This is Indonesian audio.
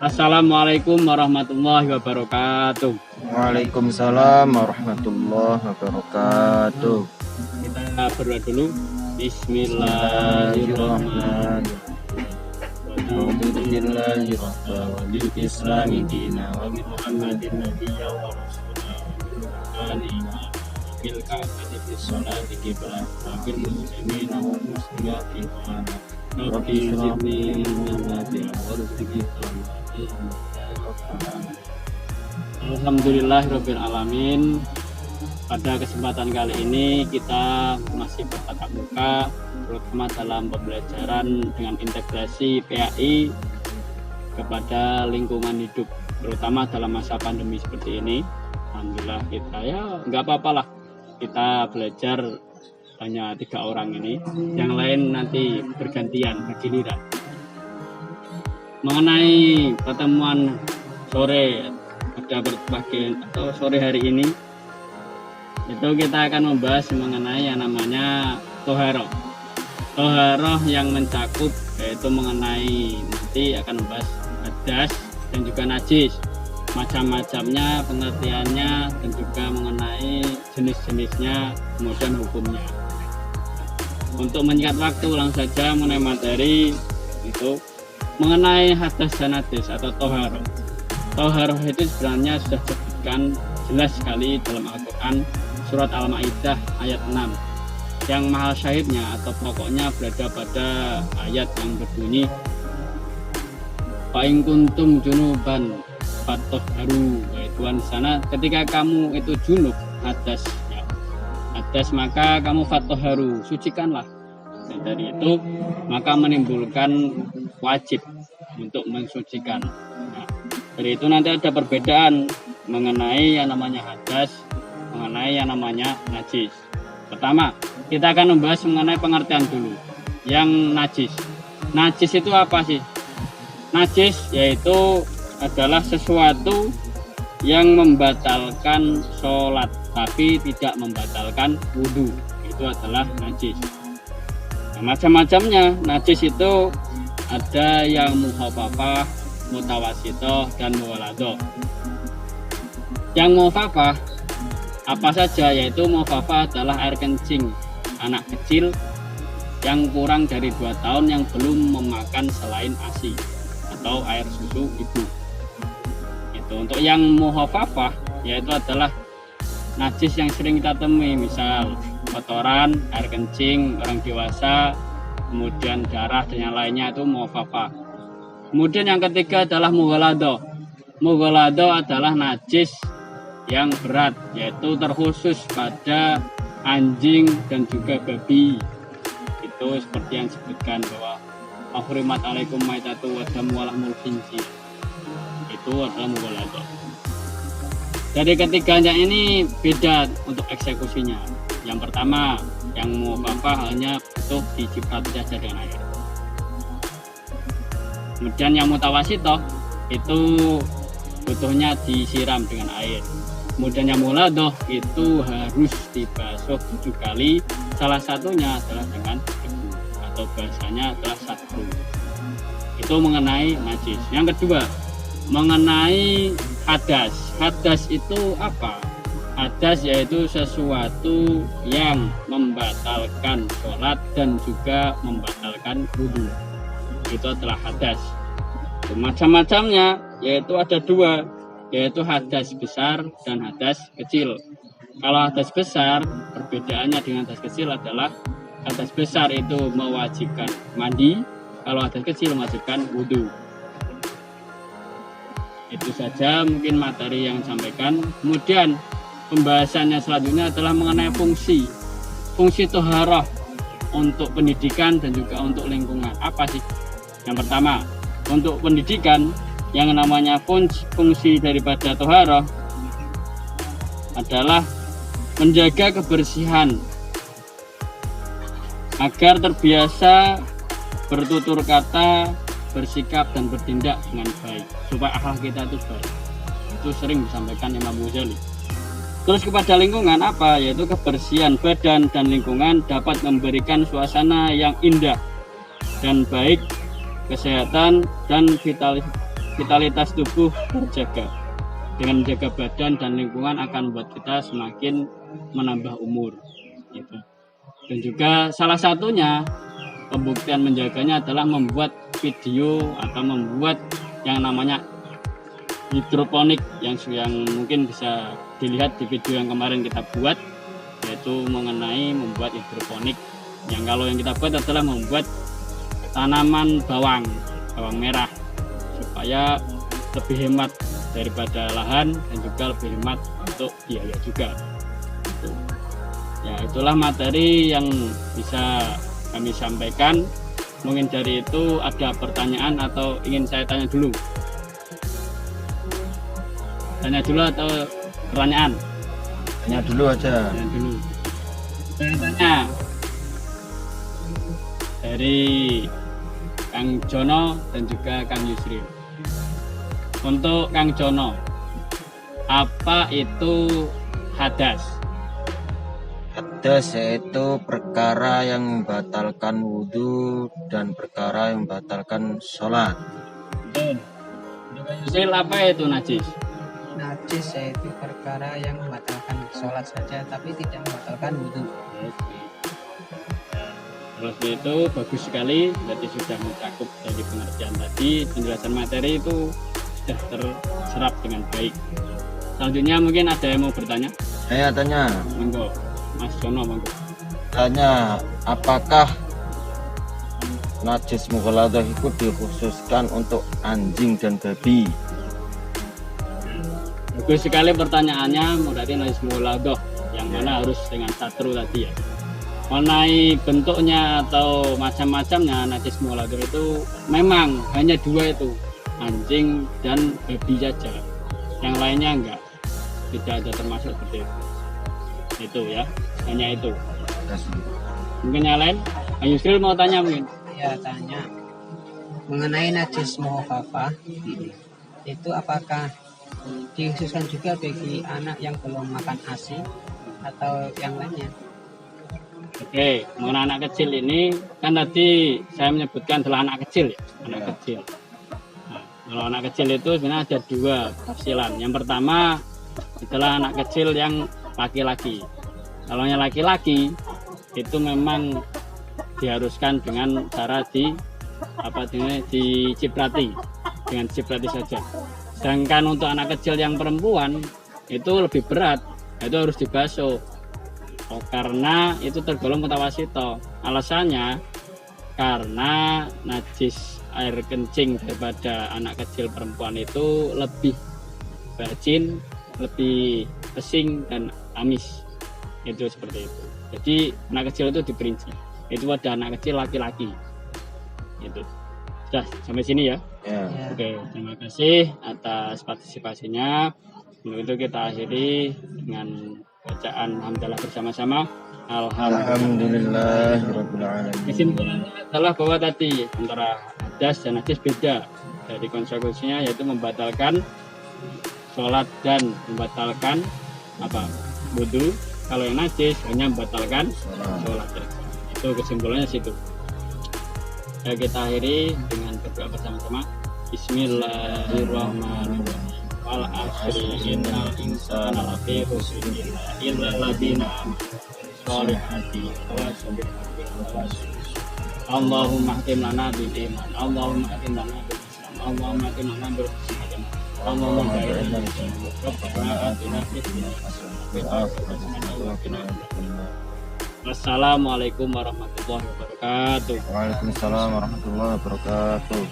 Assalamualaikum warahmatullahi wabarakatuh. Waalaikumsalam warahmatullahi wabarakatuh. Kita berdoa dulu. Bismillahirrahmanirrahim. Alhamdulillahi rabbil islami dina wa bi Muhammadin nabiyya wa rasulullah. Bil ka'bati bis sholati qiblat wa bil muslimina wal muslimati wa Rabbi zidni ilman warzuqni. Alhamdulillahirabbil alamin. Pada kesempatan kali ini kita masih bertatap muka, terutama dalam pembelajaran dengan integrasi PAI kepada lingkungan hidup, terutama dalam masa pandemi seperti ini. Alhamdulillah kita ya nggak apa-apalah, kita belajar hanya 3 orang ini, yang lain nanti bergantian, bergiliran. Mengenai pertemuan sore pada bagian atau sore hari ini, itu kita akan membahas mengenai yang namanya toharoh. Toharoh yang mencakup yaitu mengenai, nanti akan membahas hadas dan juga najis, macam-macamnya, pengertiannya, dan juga mengenai jenis-jenisnya, kemudian hukumnya. Untuk menyingkat waktu, langsung saja mengenai materi itu mengenai hadas dan najis atau toharoh. Toharoh itu sebenarnya sudah disebutkan jelas sekali dalam Al-Quran surat Al-Maidah ayat 6, yang mahal syahidnya atau pokoknya berada pada ayat yang berbunyi fa in kuntum junuban fatahharu, yaitu di sana ketika kamu itu junub, hadas ya, hadas, maka kamu fatahharu, sucikanlah. Dan dari itu maka menimbulkan wajib untuk mensucikan. Nah, dari itu nanti ada perbedaan mengenai yang namanya hadas, mengenai yang namanya najis. Pertama, kita akan membahas mengenai pengertian dulu yang najis. Najis itu apa sih? Najis yaitu adalah sesuatu yang membatalkan sholat tapi tidak membatalkan wudhu. Itu adalah najis. Nah, macam-macamnya najis itu ada yang mukhafafah, mutawasitoh, dan muwaladoh. Yang mukhafafah apa saja? Yaitu mukhafafah adalah air kencing anak kecil yang kurang dari 2 tahun yang belum memakan selain ASI atau air susu ibu. Itu untuk yang mukhafafah, yaitu adalah najis yang sering kita temui, misal kotoran, air kencing orang dewasa, kemudian darah dan yang lainnya, itu mukhafafah. Kemudian yang ketiga adalah mughaladoh. Mughaladoh adalah najis yang berat, yaitu terkhusus pada anjing dan juga babi. Itu seperti yang disebutkan bahwa ahrimat alaikum maitatu wa damu wa lahmul khinzir. Itu adalah mughaladoh. Dari ketiganya ini beda untuk eksekusinya. Yang pertama, yang mukhafafah hanya butuh diciprati saja dengan air. Kemudian yang mutawasitoh itu butuhnya disiram dengan air. Kemudian yang mughaladoh itu harus dibasuh 7 kali. Salah satunya adalah dengan debu atau bahasanya adalah satru. Itu mengenai najis. Yang kedua, mengenai hadas. Hadas itu apa? Hadas yaitu sesuatu yang membatalkan sholat dan juga membatalkan wudhu. Itu adalah hadas. Macam-macamnya yaitu ada 2, yaitu hadas besar dan hadas kecil. Kalau hadas besar, perbedaannya dengan hadas kecil adalah hadas besar itu mewajibkan mandi, kalau hadas kecil mewajibkan wudhu. Itu saja mungkin materi yang disampaikan. Kemudian pembahasannya selanjutnya adalah mengenai fungsi toharoh untuk pendidikan dan juga untuk lingkungan. Apa sih? Yang pertama, untuk pendidikan, yang namanya fungsi daripada toharoh adalah menjaga kebersihan agar terbiasa bertutur kata, bersikap dan bertindak dengan baik, supaya akhlak kita itu baik. Itu sering disampaikan Imam Ghazali. Terus kepada lingkungan apa? Yaitu kebersihan badan dan lingkungan dapat memberikan suasana yang indah dan baik, kesehatan dan vitalitas tubuh terjaga. Dengan menjaga badan dan lingkungan akan membuat kita semakin menambah umur. Gitu. Dan juga salah satunya pembuktian menjaganya adalah membuat video atau membuat yang namanya hidroponik yang mungkin bisa dilihat di video yang kemarin kita buat, yaitu mengenai membuat hidroponik. Yang kalau yang kita buat adalah membuat tanaman bawang merah supaya lebih hemat daripada lahan dan juga lebih hemat untuk biaya juga. Ya, itulah materi yang bisa kami sampaikan. Mungkin dari itu ada pertanyaan atau ingin saya tanya dulu? Tanya dulu atau pertanyaan? Tanya dulu aja. Tanya dulu. Saya tanya dari Kang Jono dan juga Kang Yusril. Untuk Kang Jono, apa itu hadas? Hadas yaitu perkara yang membatalkan wudhu dan perkara yang membatalkan sholat. Betul. Untuk Kang Yusril, apa itu najis? Najis yaitu perkara yang membatalkan sholat saja tapi tidak membatalkan wudhu. Kalau seperti itu bagus sekali, berarti sudah mencakup dari pengertian tadi, penjelasan materi itu sudah terserap dengan baik. Selanjutnya mungkin ada yang mau bertanya? Saya tanya, Monggo, Mas Jono, monggo. tanya apakah najis mughaladah itu dikhususkan untuk anjing dan babi? Bagus sekali pertanyaannya, berarti najis mughaladah yang mana harus dengan satru tadi ya. Mengenai bentuknya atau macam-macamnya najis mughaladah itu memang hanya dua itu, anjing dan babi saja. Yang lainnya enggak, tidak ada termasuk seperti itu ya, hanya itu. Mungkin yang lain, Kang Yusril mau tanya mungkin. Ya, tanya mengenai najis muhafafah itu apakah dikhususkan juga bagi anak yang belum makan ASI atau yang lainnya? Oke, mengenai anak kecil ini kan tadi saya menyebutkan adalah anak kecil ya, anak kecil. Nah, kalau anak kecil itu sebenarnya ada dua tafsiran. Yang pertama adalah anak kecil yang laki-laki. Kalau yang laki-laki itu memang diharuskan dengan cara diciprati, dengan ciprati saja. Sedangkan untuk anak kecil yang perempuan itu lebih berat, itu harus dibasuh. Karena itu tergolong mutawasito. Alasannya karena najis air kencing daripada anak kecil perempuan itu lebih bacin, lebih pesing dan amis. Itu seperti itu. Jadi anak kecil itu diperinci. Itu ada anak kecil laki-laki. Itu. Sudah sampai sini ya. Ya. Oke, terima kasih atas partisipasinya. Untuk itu kita akhiri dengan bacaan hamdalah bersama-sama. Alhamdulillah. Alhamdulillahirrahmanirrahim. Kesimpulannya adalah bahwa tadi antara hadas dan najis beda dari konsekuensinya, yaitu membatalkan sholat dan membatalkan wudhu. Kalau yang najis hanya membatalkan sholat. Itu kesimpulannya situ. Ya, kita akhiri dengan berdoa bersama-sama. Bismillahirrahmanirrahim. Wal asri innal insana lafi khusr illa alladziina sholihati wa sabbihi. Allahumma hakim lana bil iman. Allahumma hakim lana bil islam. Allahumma hakim lana bil ihsan. Allahumma barik lana Rabbana atina fid dunya hasanah wa fil akhirati hasanah wa qina adzabannar. Wassalamualaikum warahmatullahi wabarakatuh. Waalaikumsalam warahmatullahi wabarakatuh.